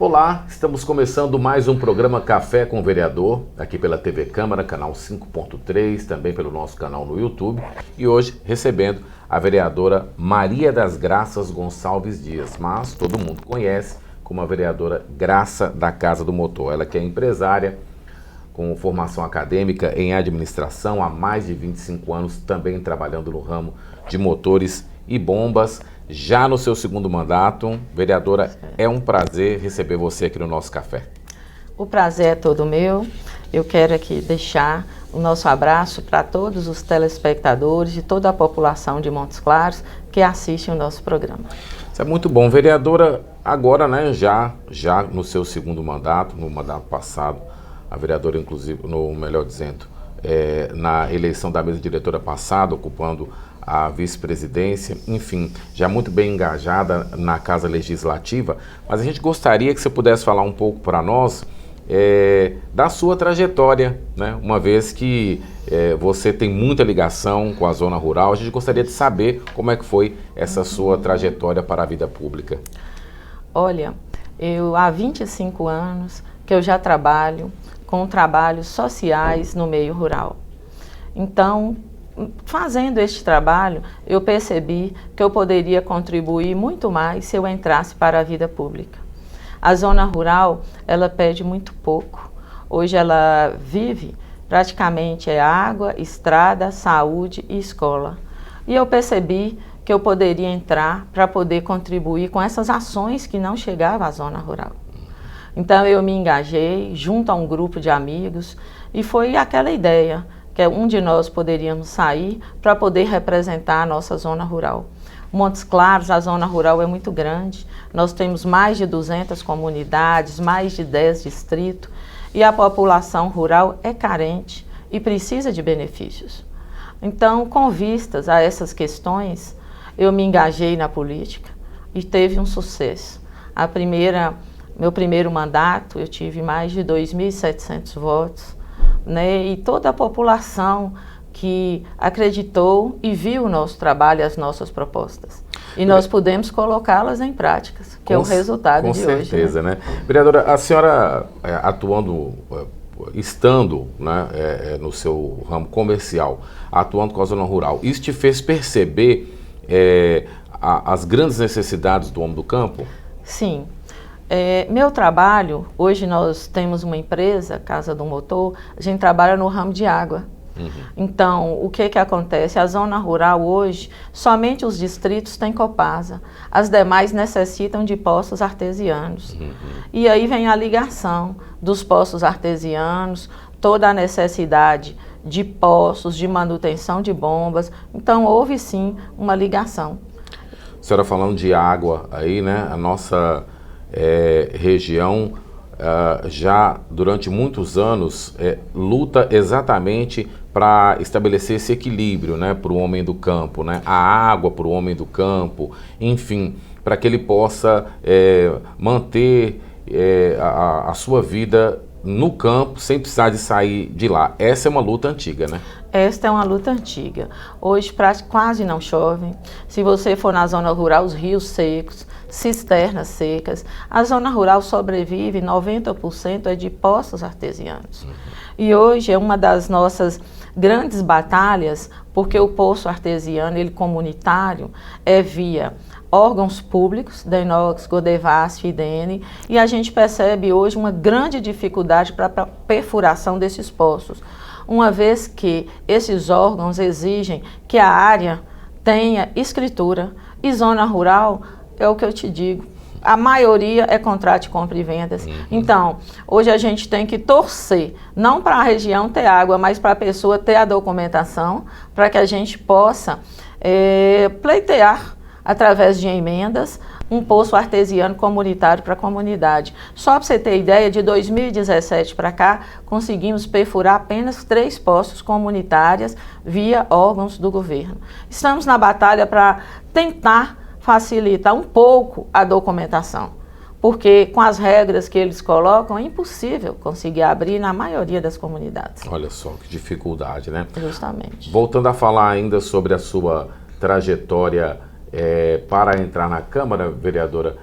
Olá, estamos começando mais um programa Café com o Vereador, aqui pela TV Câmara, canal 5.3, também pelo nosso canal no YouTube. E hoje recebendo a vereadora Maria das Graças Gonçalves Dias, mas todo mundo conhece como a vereadora Graça da Casa do Motor. Ela que é empresária, com formação acadêmica em administração há mais de 25 anos, também trabalhando no ramo de motores e bombas. Já no seu segundo mandato, vereadora, é um prazer receber você aqui no nosso café. O prazer é todo meu. Eu quero aqui deixar o nosso abraço para todos os telespectadores e toda a população de Montes Claros que assistem o nosso programa. Isso é muito bom. Vereadora, agora, né, já no seu segundo mandato, no mandato passado, a vereadora, inclusive, melhor dizendo, na eleição da mesa diretora passada, ocupando a vice-presidência, enfim, já muito bem engajada na Casa Legislativa, mas a gente gostaria que você pudesse falar um pouco para nós da sua trajetória, né? Uma vez que você tem muita ligação com a zona rural, a gente gostaria de saber como é que foi essa sua trajetória para a vida pública. Olha, eu há 25 anos que eu já trabalho com trabalhos sociais no meio rural. Então, fazendo este trabalho, eu percebi que eu poderia contribuir muito mais se eu entrasse para a vida pública. A zona rural, ela pede muito pouco. Hoje ela vive praticamente água, estrada, saúde e escola. E eu percebi que eu poderia entrar para poder contribuir com essas ações que não chegavam à zona rural. Então eu me engajei junto a um grupo de amigos e foi aquela ideia que um de nós poderíamos sair para poder representar a nossa zona rural. Montes Claros, a zona rural é muito grande, nós temos mais de 200 comunidades, mais de 10 distritos, e a população rural é carente e precisa de benefícios. Então, com vistas a essas questões, eu me engajei na política e teve um sucesso. Meu primeiro mandato, eu tive mais de 2.700 votos, né, e toda a população que acreditou e viu o nosso trabalho, as nossas propostas. E nós pudemos colocá-las em práticas, que é o resultado de hoje. Com certeza, né? Vereadora, a senhora estando, né, no seu ramo comercial, atuando com a zona rural, isso te fez perceber as grandes necessidades do homem do campo? Sim. Meu trabalho, hoje nós temos uma empresa, Casa do Motor, a gente trabalha no ramo de água. Uhum. Então, o que acontece? A zona rural hoje, somente os distritos têm Copasa, as demais necessitam de poços artesianos. Uhum. E aí vem a ligação dos poços artesianos, toda a necessidade de poços, de manutenção de bombas. Então, houve sim uma ligação. A senhora falando de água aí, né? A nossa região já durante muitos anos luta exatamente para estabelecer esse equilíbrio, né, para o homem do campo, né, a água para o homem do campo, enfim, para que ele possa manter a sua vida no campo sem precisar de sair de lá. Essa é uma luta antiga, né? Esta é uma luta antiga. Hoje quase não chove. Se você for na zona rural, os rios secos, cisternas secas. A zona rural sobrevive, 90% de poços artesianos. Uhum. E hoje é uma das nossas grandes batalhas, porque o poço artesiano, ele comunitário, é via órgãos públicos, Denox, Godevasf, IDN, e a gente percebe hoje uma grande dificuldade para a perfuração desses poços, uma vez que esses órgãos exigem que a área tenha escritura, e zona rural, é o que eu te digo, a maioria é contrato de compra e vendas. Uhum. Então, hoje a gente tem que torcer, não para a região ter água, mas para a pessoa ter a documentação, para que a gente possa pleitear, através de emendas, um poço artesiano comunitário para a comunidade. Só para você ter ideia, de 2017 para cá, conseguimos perfurar apenas 3 poços comunitários via órgãos do governo. Estamos na batalha para tentar facilitar um pouco a documentação, porque com as regras que eles colocam é impossível conseguir abrir na maioria das comunidades. Olha só que dificuldade, né? Justamente. Voltando a falar ainda sobre a sua trajetória para entrar na Câmara, vereadora,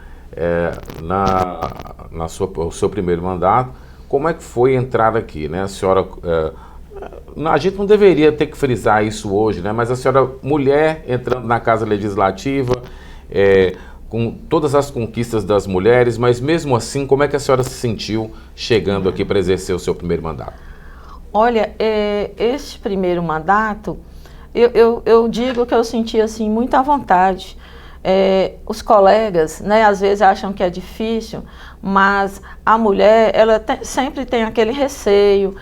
o seu primeiro mandato, como é que foi entrar aqui, né? A senhora, a gente não deveria ter que frisar isso hoje, né? Mas a senhora, mulher, entrando na Casa Legislativa, com todas as conquistas das mulheres, mas mesmo assim, como é que a senhora se sentiu chegando aqui para exercer o seu primeiro mandato? Olha, este primeiro mandato, eu digo que eu senti assim muita vontade. Os colegas, né, às vezes acham que é difícil, mas a mulher, ela sempre tem aquele receio.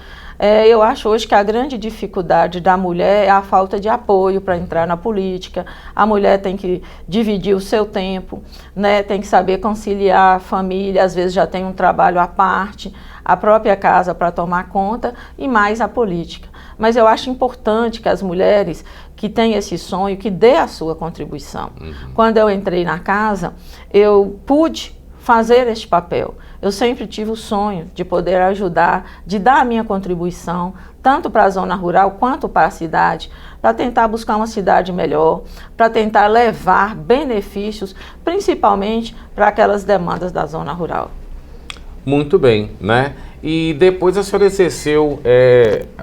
Eu acho hoje que a grande dificuldade da mulher é a falta de apoio para entrar na política. A mulher tem que dividir o seu tempo, né? Tem que saber conciliar a família, às vezes já tem um trabalho à parte, a própria casa para tomar conta e mais a política. Mas eu acho importante que as mulheres que têm esse sonho, que dê a sua contribuição. Quando eu entrei na casa, eu pude fazer este papel. Eu sempre tive o sonho de poder ajudar, de dar a minha contribuição, tanto para a zona rural quanto para a cidade, para tentar buscar uma cidade melhor, para tentar levar benefícios, principalmente para aquelas demandas da zona rural. Muito bem, né? E depois a senhora exerceu,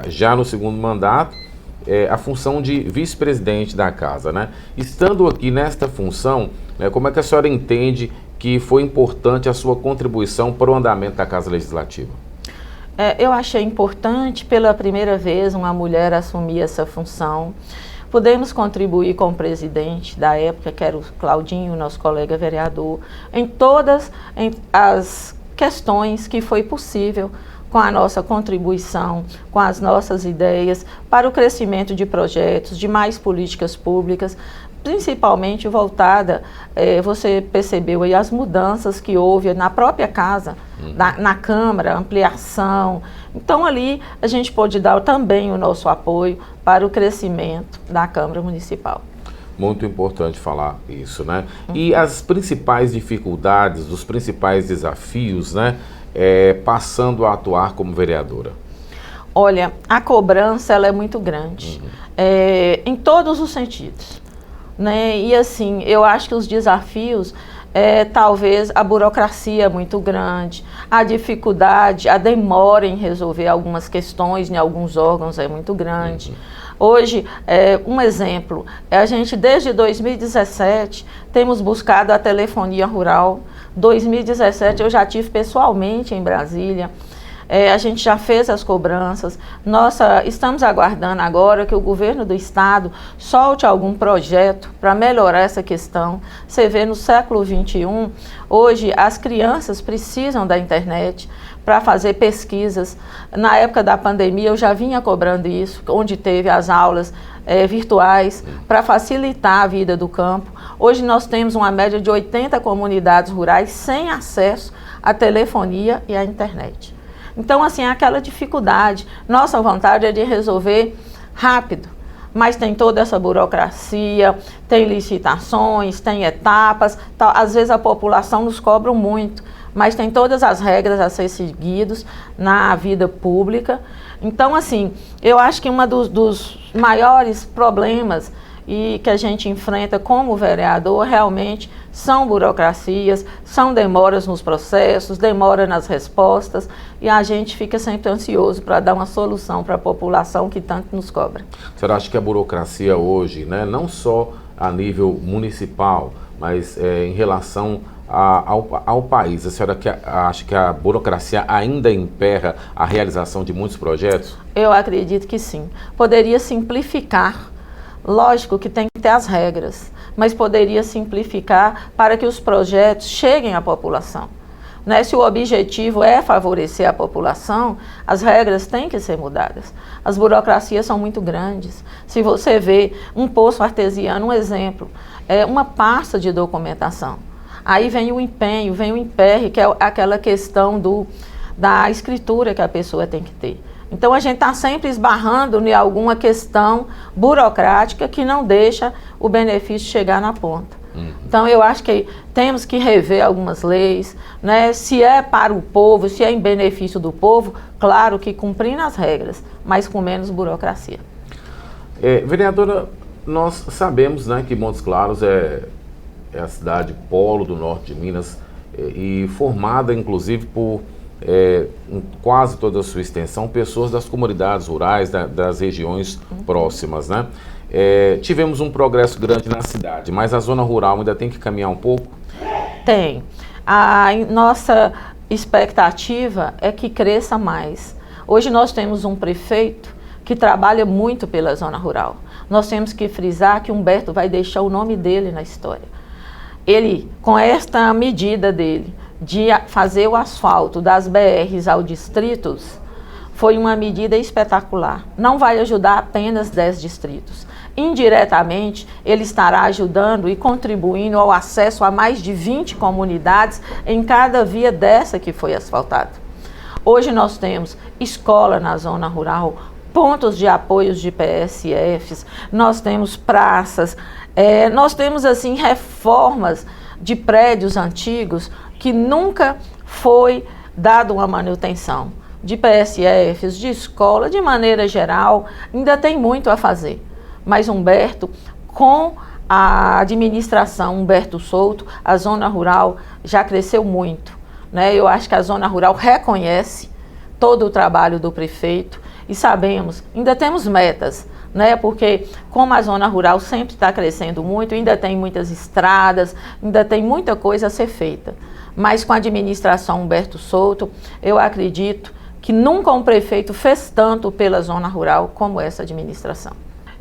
já no segundo mandato, a função de vice-presidente da casa, né? Estando aqui nesta função, como é que a senhora entende que foi importante a sua contribuição para o andamento da Casa Legislativa? Eu achei importante, pela primeira vez, uma mulher assumir essa função. Pudemos contribuir com o presidente da época, que era o Claudinho, nosso colega vereador, em todas as questões que foi possível com a nossa contribuição, com as nossas ideias para o crescimento de projetos, de mais políticas públicas, principalmente voltada, você percebeu aí as mudanças que houve na própria casa, na Câmara, ampliação. Então ali a gente pôde dar também o nosso apoio para o crescimento da Câmara Municipal. Muito importante falar isso, né? E as principais dificuldades, os principais desafios, né? Passando a atuar como vereadora. Olha, a cobrança ela é muito grande, em todos os sentidos, né? E assim, eu acho que os desafios, talvez a burocracia é muito grande, a dificuldade, a demora em resolver algumas questões em alguns órgãos é muito grande. Hoje, um exemplo, a gente desde 2017 temos buscado a telefonia rural. 2017 eu já tive pessoalmente em Brasília. A gente já fez as cobranças. Estamos aguardando agora que o governo do estado solte algum projeto para melhorar essa questão. Você vê no século XXI, hoje as crianças precisam da internet para fazer pesquisas. Na época da pandemia eu já vinha cobrando isso, onde teve as aulas virtuais para facilitar a vida do campo. Hoje nós temos uma média de 80 comunidades rurais sem acesso à telefonia e à internet. Então, assim, é aquela dificuldade. Nossa vontade é de resolver rápido, mas tem toda essa burocracia, tem licitações, tem etapas. Às vezes a população nos cobra muito, mas tem todas as regras a ser seguidas na vida pública. Então, assim, eu acho que um dos maiores problemas que a gente enfrenta como vereador realmente são burocracias, são demoras nos processos, demora nas respostas, e a gente fica sempre ansioso para dar uma solução para a população que tanto nos cobra. A senhora acha que a burocracia hoje, né, não só a nível municipal, mas em relação ao país, a senhora acha que a burocracia ainda emperra a realização de muitos projetos? Eu acredito que sim. Poderia simplificar. Lógico que tem que ter as regras, mas poderia simplificar para que os projetos cheguem à população. Né? Se o objetivo é favorecer a população, as regras têm que ser mudadas. As burocracias são muito grandes. Se você vê um poço artesiano, um exemplo, uma pasta de documentação. Aí vem o empenho, vem o emperre, que é aquela questão da escritura que a pessoa tem que ter. Então a gente está sempre esbarrando em alguma questão burocrática que não deixa o benefício chegar na ponta. Então eu acho que temos que rever algumas leis, né? Se é para o povo, se é em benefício do povo, claro que cumprindo as regras, mas com menos burocracia. Vereadora, nós sabemos, né, que Montes Claros é a cidade polo do norte de Minas e formada inclusive por em quase toda a sua extensão, pessoas das comunidades rurais, das regiões próximas, né? Tivemos um progresso grande na cidade, mas a zona rural ainda tem que caminhar um pouco? Tem. A nossa expectativa é que cresça mais. Hoje nós temos um prefeito que trabalha muito pela zona rural. Nós temos que frisar que Humberto vai deixar o nome dele na história. Ele, com esta medida dele, de fazer o asfalto das BRs aos distritos, foi uma medida espetacular. Não vai ajudar apenas 10 distritos. Indiretamente, ele estará ajudando e contribuindo ao acesso a mais de 20 comunidades em cada via dessa que foi asfaltada. Hoje nós temos escola na zona rural, pontos de apoio de PSFs, nós temos praças, nós temos assim reformas de prédios antigos que nunca foi dada uma manutenção, de PSFs, de escola, de maneira geral, ainda tem muito a fazer. Mas Humberto, com a administração Humberto Souto, a zona rural já cresceu muito, né? Eu acho que a zona rural reconhece todo o trabalho do prefeito e sabemos, ainda temos metas, né? Porque como a zona rural sempre está crescendo muito, ainda tem muitas estradas, ainda tem muita coisa a ser feita. Mas com a administração Humberto Souto, eu acredito que nunca um prefeito fez tanto pela zona rural como essa administração.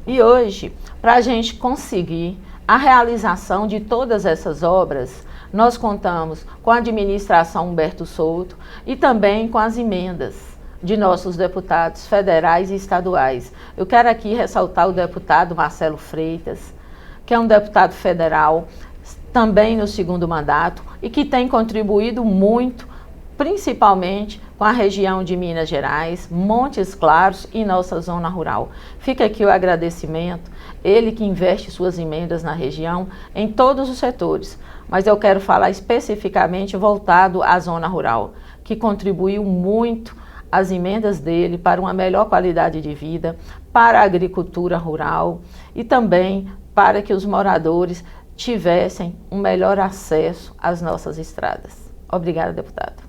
E hoje, para a gente conseguir a realização de todas essas obras, nós contamos com a administração Humberto Souto e também com as emendas de nossos deputados federais e estaduais. Eu quero aqui ressaltar o deputado Marcelo Freitas, que é um deputado federal, também no segundo mandato, e que tem contribuído muito, principalmente com a região de Minas Gerais, Montes Claros e nossa zona rural. Fica aqui o agradecimento, ele que investe suas emendas na região, em todos os setores, mas eu quero falar especificamente voltado à zona rural, que contribuiu muito as emendas dele para uma melhor qualidade de vida, para a agricultura rural e também para que os moradores tivessem um melhor acesso às nossas estradas. Obrigada, deputado.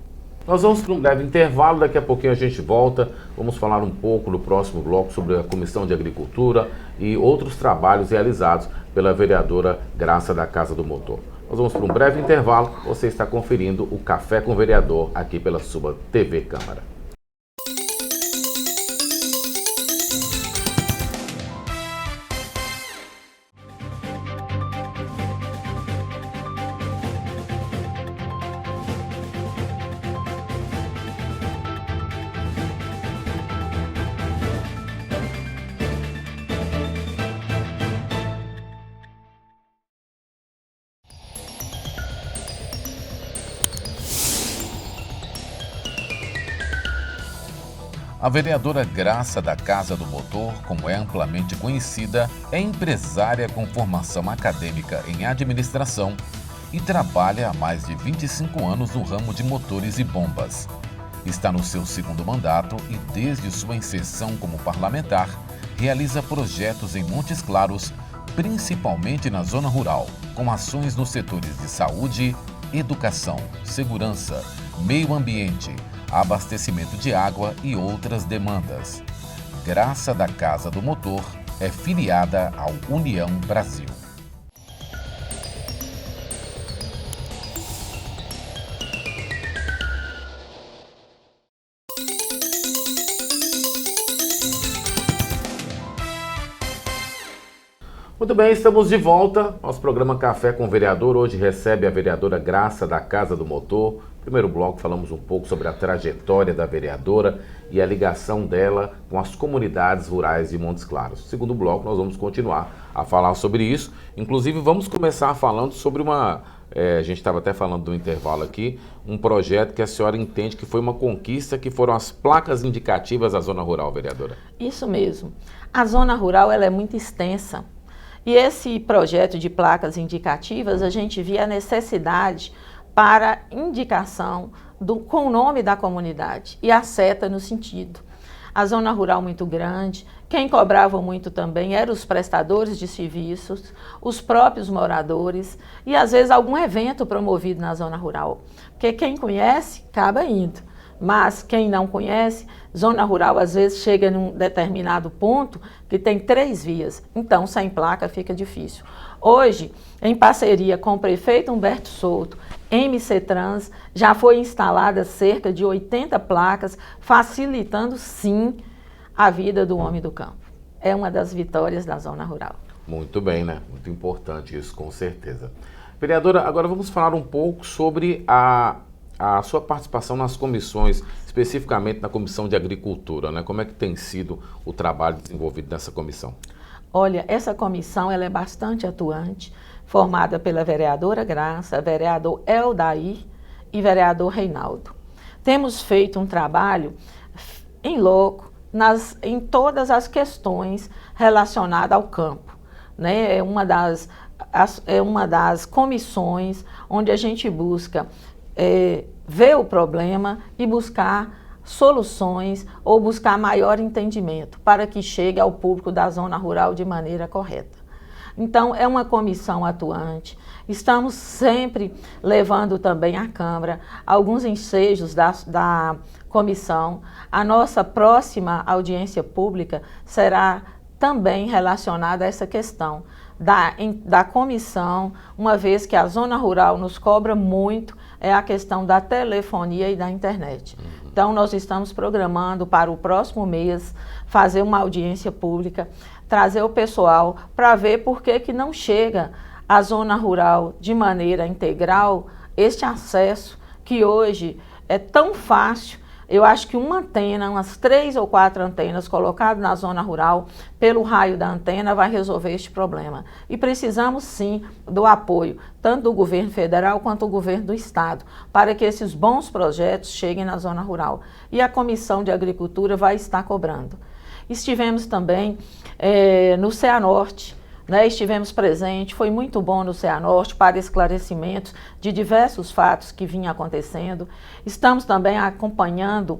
Nós vamos para um breve intervalo, daqui a pouquinho a gente volta, vamos falar um pouco no próximo bloco sobre a Comissão de Agricultura e outros trabalhos realizados pela vereadora Graça da Casa do Motor. Nós vamos para um breve intervalo, você está conferindo o Café com o Vereador aqui pela sua TV Câmara. A vereadora Graça da Casa do Motor, como é amplamente conhecida, é empresária com formação acadêmica em administração e trabalha há mais de 25 anos no ramo de motores e bombas. Está no seu segundo mandato e, desde sua inserção como parlamentar, realiza projetos em Montes Claros, principalmente na zona rural, com ações nos setores de saúde, educação, segurança, meio ambiente, abastecimento de água e outras demandas. Graça da Casa do Motor é filiada ao União Brasil. Muito bem, estamos de volta. Nosso programa Café com o Vereador hoje recebe a vereadora Graça da Casa do Motor. No primeiro bloco falamos um pouco sobre a trajetória da vereadora e a ligação dela com as comunidades rurais de Montes Claros. No segundo bloco nós vamos continuar a falar sobre isso. Inclusive vamos começar falando sobre a gente estava até falando do intervalo aqui, um projeto que a senhora entende que foi uma conquista, que foram as placas indicativas da zona rural, vereadora. Isso mesmo. A zona rural ela é muito extensa. E esse projeto de placas indicativas, a gente via a necessidade para indicação com o nome da comunidade e a seta no sentido. a zona rural muito grande. Quem cobrava muito também eram os prestadores de serviços, os próprios moradores e às vezes algum evento promovido na zona rural. Porque quem conhece, acaba indo. Mas quem não conhece, zona rural às vezes chega num determinado ponto que tem 3 vias. Então, sem placa fica difícil. Hoje, em parceria com o prefeito Humberto Souto, MC Trans, já foi instalada cerca de 80 placas, facilitando sim a vida do homem do campo. É uma das vitórias da zona rural. Muito bem, né? Muito importante isso, com certeza. Vereadora, agora vamos falar um pouco sobre a sua participação nas comissões, especificamente na Comissão de Agricultura, né? Como é que tem sido o trabalho desenvolvido nessa comissão? Olha, essa comissão ela é bastante atuante, formada pela vereadora Graça, vereador Eldair e vereador Reinaldo. Temos feito um trabalho em loco em todas as questões relacionadas ao campo, né? É uma das comissões onde a gente busca ver o problema e buscar soluções ou buscar maior entendimento para que chegue ao público da zona rural de maneira correta. Então, é uma comissão atuante. Estamos sempre levando também à Câmara alguns ensejos da comissão. A nossa próxima audiência pública será também relacionada a essa questão da comissão, uma vez que a zona rural nos cobra muito, é a questão da telefonia e da internet. Então, nós estamos programando para o próximo mês fazer uma audiência pública, trazer o pessoal para ver por que não chega à zona rural de maneira integral este acesso que hoje é tão fácil. Eu acho que uma antena, umas 3 ou 4 antenas colocadas na zona rural, pelo raio da antena, vai resolver este problema. E precisamos sim do apoio, tanto do governo federal quanto do governo do estado, para que esses bons projetos cheguem na zona rural. E a Comissão de Agricultura vai estar cobrando. Estivemos também no Cianorte, né, estivemos presentes, foi muito bom no Cianorte para esclarecimentos de diversos fatos que vinham acontecendo. Estamos também acompanhando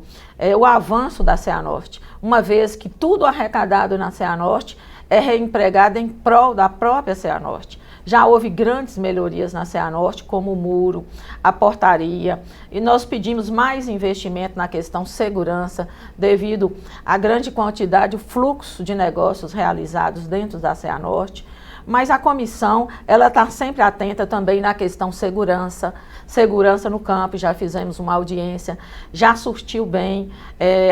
o avanço da Cianorte, uma vez que tudo arrecadado na Cianorte é reempregado em prol da própria Cianorte. Já houve grandes melhorias na Cianorte, como o muro, a portaria, e nós pedimos mais investimento na questão segurança, devido à grande quantidade, o fluxo de negócios realizados dentro da Cianorte. Mas a comissão, ela está sempre atenta também na questão segurança no campo, já fizemos uma audiência, já surtiu bem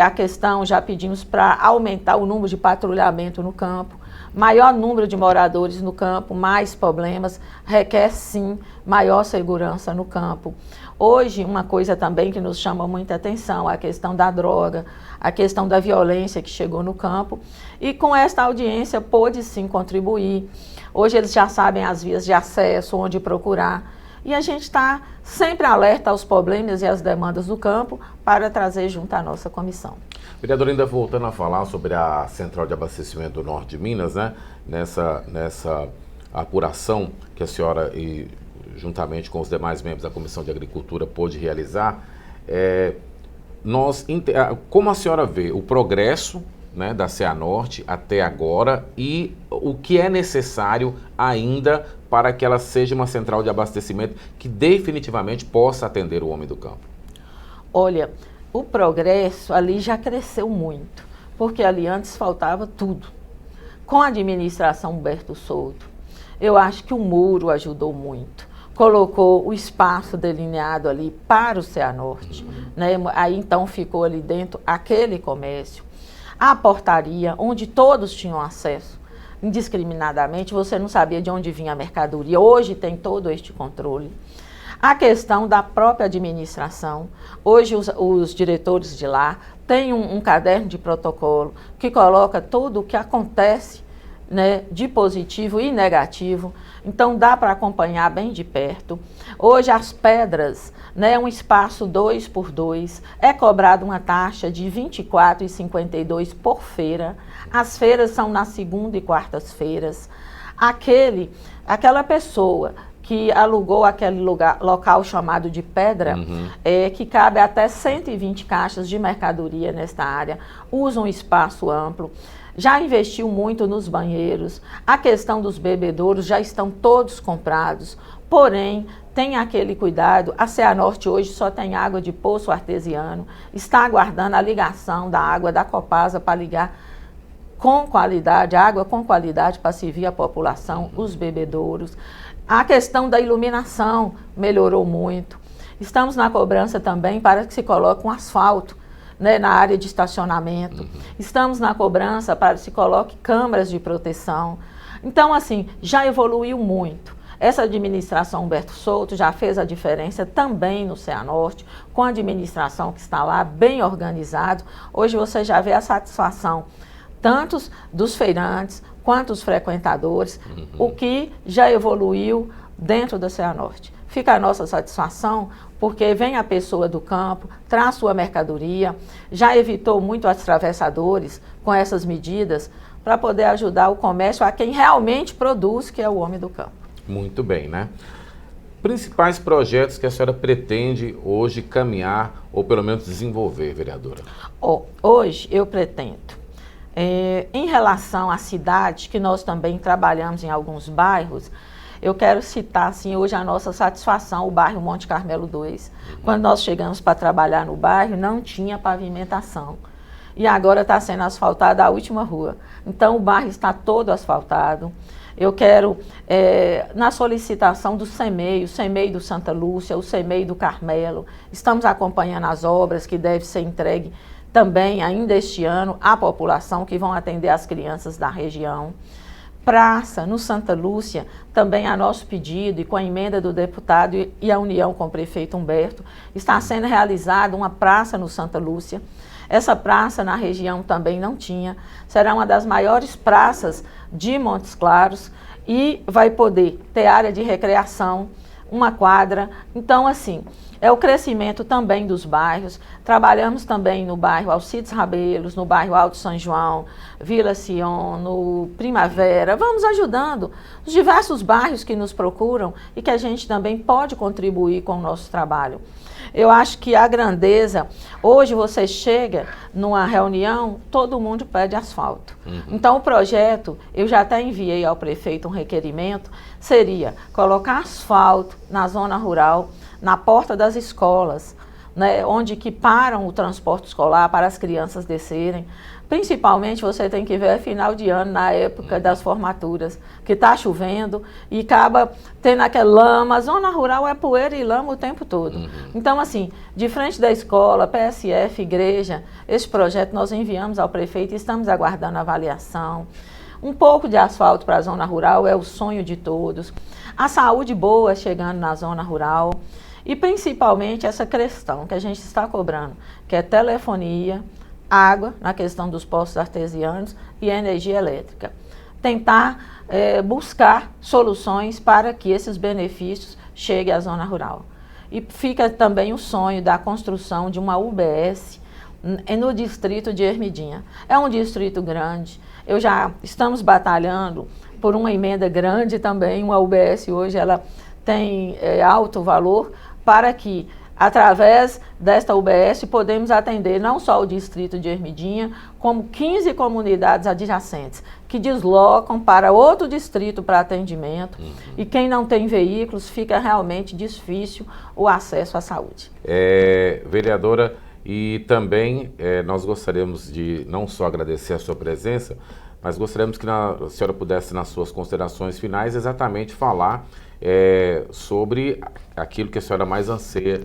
a questão, já pedimos para aumentar o número de patrulhamento no campo. Maior número de moradores no campo, mais problemas, requer sim maior segurança no campo. Hoje, uma coisa também que nos chama muita atenção, a questão da droga, a questão da violência que chegou no campo. E com esta audiência pôde sim contribuir. Hoje eles já sabem as vias de acesso, onde procurar. E a gente está sempre alerta aos problemas e às demandas do campo para trazer junto à nossa comissão. Vereador, ainda voltando a falar sobre a Central de Abastecimento do Norte de Minas, né? Nessa apuração que a senhora, juntamente com os demais membros da Comissão de Agricultura, pôde realizar, como a senhora vê o progresso, né, da Cianorte até agora e o que é necessário ainda para que ela seja uma central de abastecimento que definitivamente possa atender o homem do campo? Olha, o progresso ali já cresceu muito, porque ali antes faltava tudo. Com a administração Humberto Souto, eu acho que o muro ajudou muito. Colocou o espaço delineado ali para o Cianorte, né? Aí então ficou ali dentro aquele comércio. A portaria, onde todos tinham acesso indiscriminadamente, você não sabia de onde vinha a mercadoria. Hoje tem todo este controle. A questão da própria administração. Hoje os diretores de lá têm um caderno de protocolo que coloca tudo o que acontece, né, de positivo e negativo. Então dá para acompanhar bem de perto. Hoje as pedras, né, um espaço 2x2, é cobrada uma taxa de R$ 24,52 por feira. As feiras são nas segunda e quartas-feiras. Aquela pessoa que alugou aquele local chamado de Pedra, que cabe até 120 caixas de mercadoria nesta área, usa um espaço amplo. Já investiu muito nos banheiros, a questão dos bebedouros já estão todos comprados, porém, tem aquele cuidado, a Cianorte hoje só tem água de poço artesiano, está aguardando a ligação da água da Copasa para ligar com qualidade, água com qualidade para servir a população, os bebedouros. A questão da iluminação melhorou muito. Estamos na cobrança também para que se coloque um asfalto, né, na área de estacionamento. Estamos na cobrança para que se coloque câmeras de proteção. Então, assim, já evoluiu muito. Essa administração Humberto Souto já fez a diferença também no Cianorte, com a administração que está lá, bem organizado. Hoje você já vê a satisfação, tanto dos feirantes quanto dos frequentadores, o que já evoluiu dentro da Cianorte. Fica a nossa satisfação, porque vem a pessoa do campo, traz sua mercadoria, já evitou muito atravessadores com essas medidas, para poder ajudar o comércio a quem realmente produz, que é o homem do campo. Muito bem, né? Principais projetos que a senhora pretende hoje caminhar, ou pelo menos desenvolver, vereadora? Hoje eu pretendo, em relação à cidade, que nós também trabalhamos em alguns bairros, eu quero citar, assim, hoje a nossa satisfação, o bairro Monte Carmelo 2. Quando nós chegamos para trabalhar no bairro, não tinha pavimentação. E agora está sendo asfaltada a última rua. Então, o bairro está todo asfaltado. Eu quero, na solicitação do CEMEI, o CEMEI do Santa Lúcia, o CEMEI do Carmelo, estamos acompanhando as obras que devem ser entregues também ainda este ano à população, que vão atender as crianças da região. Praça, no Santa Lúcia, também a nosso pedido e com a emenda do deputado e a união com o prefeito Humberto, está sendo realizada uma praça no Santa Lúcia. Essa praça na região também não tinha, será uma das maiores praças de Montes Claros e vai poder ter área de recreação, uma quadra. Então, assim, é o crescimento também dos bairros. Trabalhamos também no bairro Alcides Rabelos, no bairro Alto São João, Vila Sion, no Primavera. Vamos ajudando os diversos bairros que nos procuram e que a gente também pode contribuir com o nosso trabalho. Eu acho que a grandeza, hoje você chega numa reunião, todo mundo pede asfalto. Então o projeto, eu já até enviei ao prefeito um requerimento, seria colocar asfalto na zona rural, na porta das escolas, né, onde que param o transporte escolar para as crianças descerem. Principalmente você tem que ver final de ano, na época das formaturas, que está chovendo e acaba tendo aquela lama. A zona rural é poeira e lama o tempo todo. Então, assim, de frente da escola, PSF, igreja, esse projeto nós enviamos ao prefeito e estamos aguardando a avaliação. Um pouco de asfalto para a zona rural é o sonho de todos. A saúde boa chegando na zona rural. E principalmente essa questão que a gente está cobrando, que é telefonia, água, na questão dos postos artesianos e energia elétrica. Tentar buscar soluções para que esses benefícios cheguem à zona rural. E fica também o sonho da construção de uma UBS no distrito de Ermidinha. É um distrito grande, estamos batalhando por uma emenda grande também, uma UBS hoje ela tem alto valor, para que, através desta UBS, podemos atender não só o distrito de Ermidinha, como 15 comunidades adjacentes, que deslocam para outro distrito para atendimento, e quem não tem veículos, fica realmente difícil o acesso à saúde. Vereadora, e também nós gostaríamos de não só agradecer a sua presença, mas gostaríamos que a senhora pudesse, nas suas considerações finais, exatamente falar sobre aquilo que a senhora mais anseia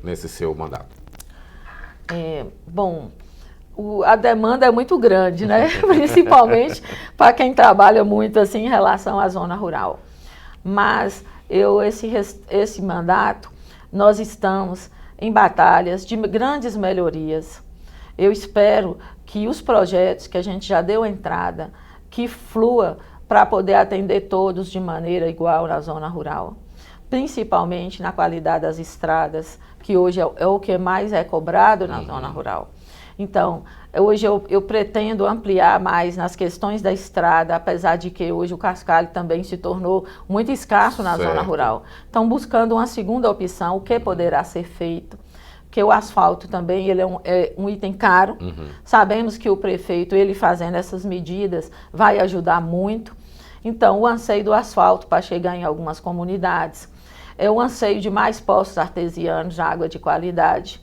nesse seu mandato. Bom, a demanda é muito grande, né? Principalmente para quem trabalha muito assim em relação à zona rural. Mas esse mandato, nós estamos em batalhas de grandes melhorias. Eu espero que os projetos que a gente já deu entrada, que flua para poder atender todos de maneira igual na zona rural, principalmente na qualidade das estradas, que hoje é o que mais é cobrado na zona rural. Então, Hoje eu pretendo ampliar mais nas questões da estrada, apesar de que hoje o cascalho também se tornou muito escasso na zona rural. Então, buscando uma segunda opção, o que poderá ser feito. Porque o asfalto também ele é um item caro. Sabemos que o prefeito, ele fazendo essas medidas, vai ajudar muito. Então, o anseio do asfalto para chegar em algumas comunidades. É o anseio de mais poços artesianos de água de qualidade.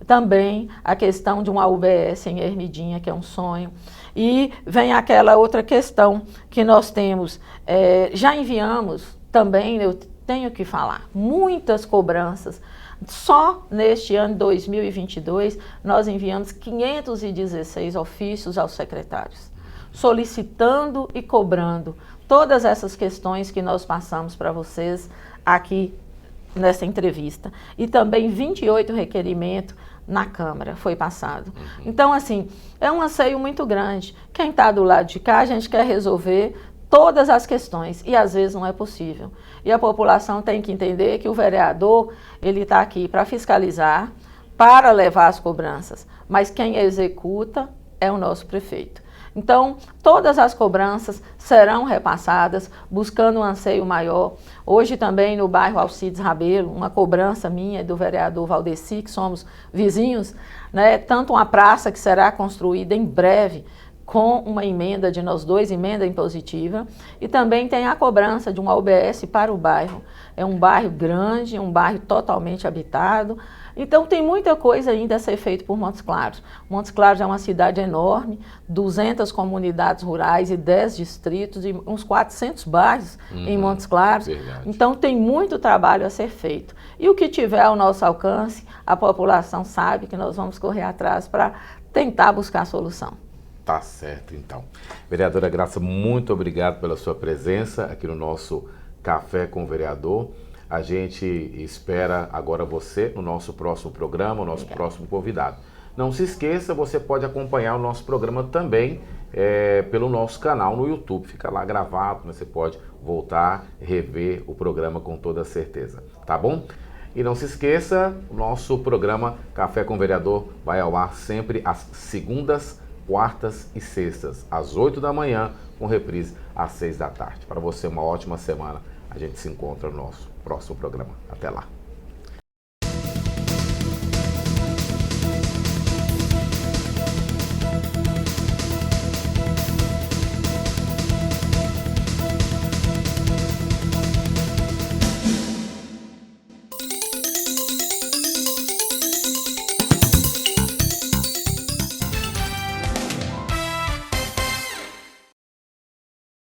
Também a questão de uma UBS em Ermidinha, que é um sonho. E vem aquela outra questão que nós temos, já enviamos também, eu tenho que falar, muitas cobranças. Só neste ano 2022, nós enviamos 516 ofícios aos secretários, solicitando e cobrando todas essas questões que nós passamos para vocês aqui nessa entrevista. E também 28 requerimentos na Câmara foi passado. Então, assim, é um anseio muito grande. Quem está do lado de cá, a gente quer resolver todas as questões e às vezes não é possível. E a população tem que entender que o vereador, ele está aqui para fiscalizar, para levar as cobranças, mas quem executa é o nosso prefeito. Então, todas as cobranças serão repassadas, buscando um anseio maior. Hoje também no bairro Alcides Rabelo, uma cobrança minha e do vereador Valdeci, que somos vizinhos, né? Tanto uma praça que será construída em breve, com uma emenda de nós dois, emenda impositiva, e também tem a cobrança de uma UBS para o bairro. É um bairro grande, um bairro totalmente habitado, então tem muita coisa ainda a ser feita por Montes Claros. Montes Claros é uma cidade enorme, 200 comunidades rurais e 10 distritos, e uns 400 bairros em Montes Claros. Verdade. Então tem muito trabalho a ser feito. E o que tiver ao nosso alcance, a população sabe que nós vamos correr atrás para tentar buscar a solução. Tá certo, então. Vereadora Graça, muito obrigado pela sua presença aqui no nosso Café com o Vereador. A gente espera agora você no nosso próximo programa, o nosso próximo convidado. Não se esqueça, você pode acompanhar o nosso programa também pelo nosso canal no YouTube. Fica lá gravado, né? Você pode voltar, rever o programa com toda certeza, tá bom? E não se esqueça, o nosso programa Café com o Vereador vai ao ar sempre às segundas, quartas e sextas, às 8 da manhã, com reprise às 6 da tarde. Para você, uma ótima semana. A gente se encontra no nosso próximo programa. Até lá.